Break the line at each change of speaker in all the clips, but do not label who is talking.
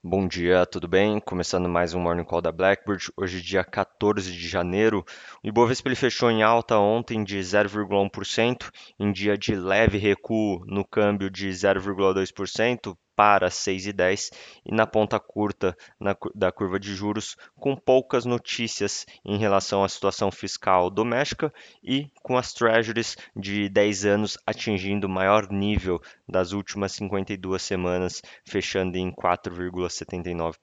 Bom dia, tudo bem? Começando mais um Morning Call da Blackbird. Hoje, dia 14 de janeiro. O Ibovespa ele fechou em alta ontem de 0,1%, em dia de leve recuo no câmbio de 0,2% para 6,10 e na ponta curta da curva de juros, com poucas notícias em relação à situação fiscal doméstica e com as treasuries de 10 anos atingindo o maior nível das últimas 52 semanas, fechando em 4,79%.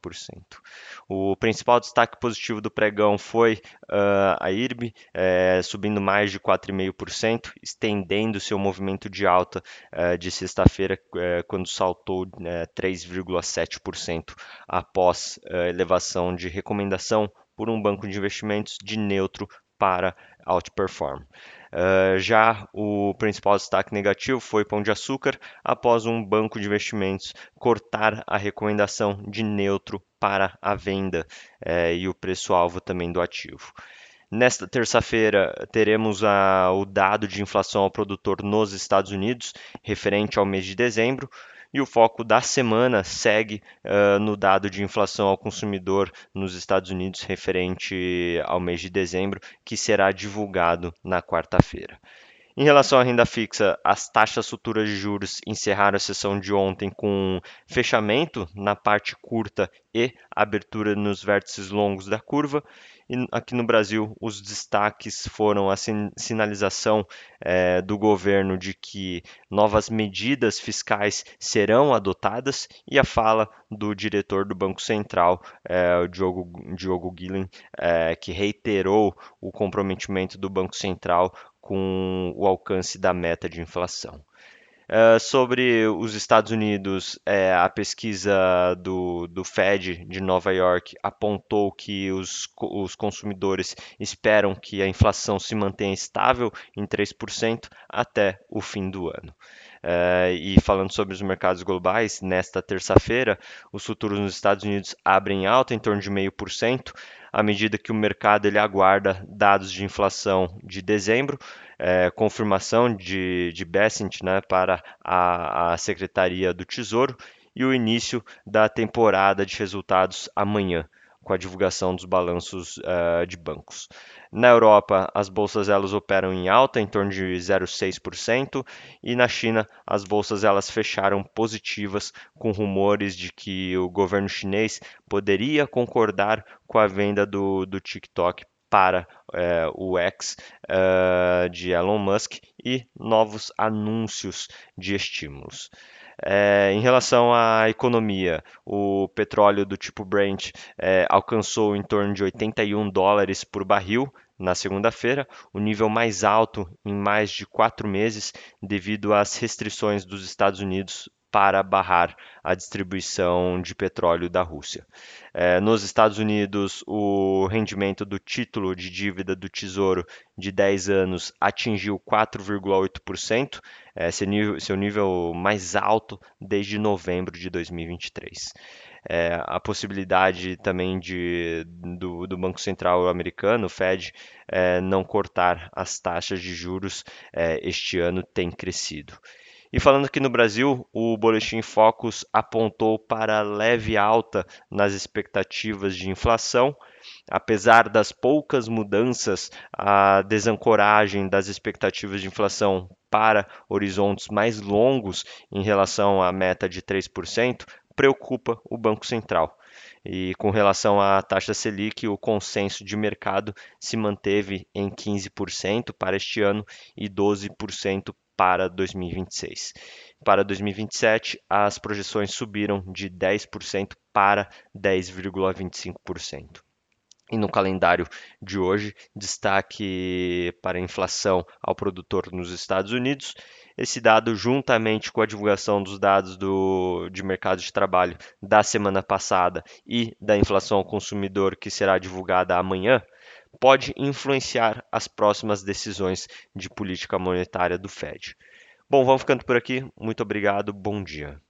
O principal destaque positivo do pregão foi a IRB, subindo mais de 4,5%, estendendo seu movimento de alta de sexta-feira, quando saltou 3,7% após elevação de recomendação por um banco de investimentos de neutro para outperform. Já o principal destaque negativo foi Pão de Açúcar, após um banco de investimentos cortar a recomendação de neutro para a venda e o preço-alvo também do ativo. Nesta terça-feira, teremos o dado de inflação ao produtor nos Estados Unidos, referente ao mês de dezembro, e o foco da semana segue no dado de inflação ao consumidor nos Estados Unidos, referente ao mês de dezembro, que será divulgado na quarta-feira. Em relação à renda fixa, as taxas futuras de juros encerraram a sessão de ontem com fechamento na parte curta e abertura nos vértices longos da curva. E aqui no Brasil, os destaques foram a sinalização do governo de que novas medidas fiscais serão adotadas e a fala do diretor do Banco Central, o Diogo Guilhem, que reiterou o comprometimento do Banco Central com o alcance da meta de inflação. Sobre os Estados Unidos, a pesquisa do Fed de Nova York apontou que os consumidores esperam que a inflação se mantenha estável em 3% até o fim do ano. E falando sobre os mercados globais, nesta terça-feira, os futuros nos Estados Unidos abrem em alta em torno de 0,5%, à medida que o mercado ele aguarda dados de inflação de dezembro, confirmação de Bessent, né, para a Secretaria do Tesouro e o início da temporada de resultados amanhã, com a divulgação dos balanços de bancos. Na Europa, as bolsas elas operam em alta, em torno de 0,6%, e na China, as bolsas elas fecharam positivas, com rumores de que o governo chinês poderia concordar com a venda do TikTok para o X de Elon Musk e novos anúncios de estímulos. Em relação à economia, o petróleo do tipo Brent alcançou em torno de US$ 81 por barril na segunda-feira, o nível mais alto em mais de 4 meses, devido às restrições dos Estados Unidos para barrar a distribuição de petróleo da Rússia. Nos Estados Unidos, o rendimento do título de dívida do Tesouro de 10 anos atingiu 4,8%, seu nível mais alto desde novembro de 2023. A possibilidade também do Banco Central americano, o Fed, não cortar as taxas de juros este ano tem crescido. E falando aqui no Brasil, o Boletim Focus apontou para leve alta nas expectativas de inflação. Apesar das poucas mudanças, a desancoragem das expectativas de inflação para horizontes mais longos em relação à meta de 3% preocupa o Banco Central. E com relação à taxa Selic, o consenso de mercado se manteve em 15% para este ano e 12% para 2026. Para 2027, as projeções subiram de 10% para 10,25%. E no calendário de hoje, destaque para a inflação ao produtor nos Estados Unidos. Esse dado, juntamente com a divulgação dos dados de mercado de trabalho da semana passada e da inflação ao consumidor, que será divulgada amanhã, pode influenciar as próximas decisões de política monetária do Fed. Bom, vamos ficando por aqui. Muito obrigado. Bom dia.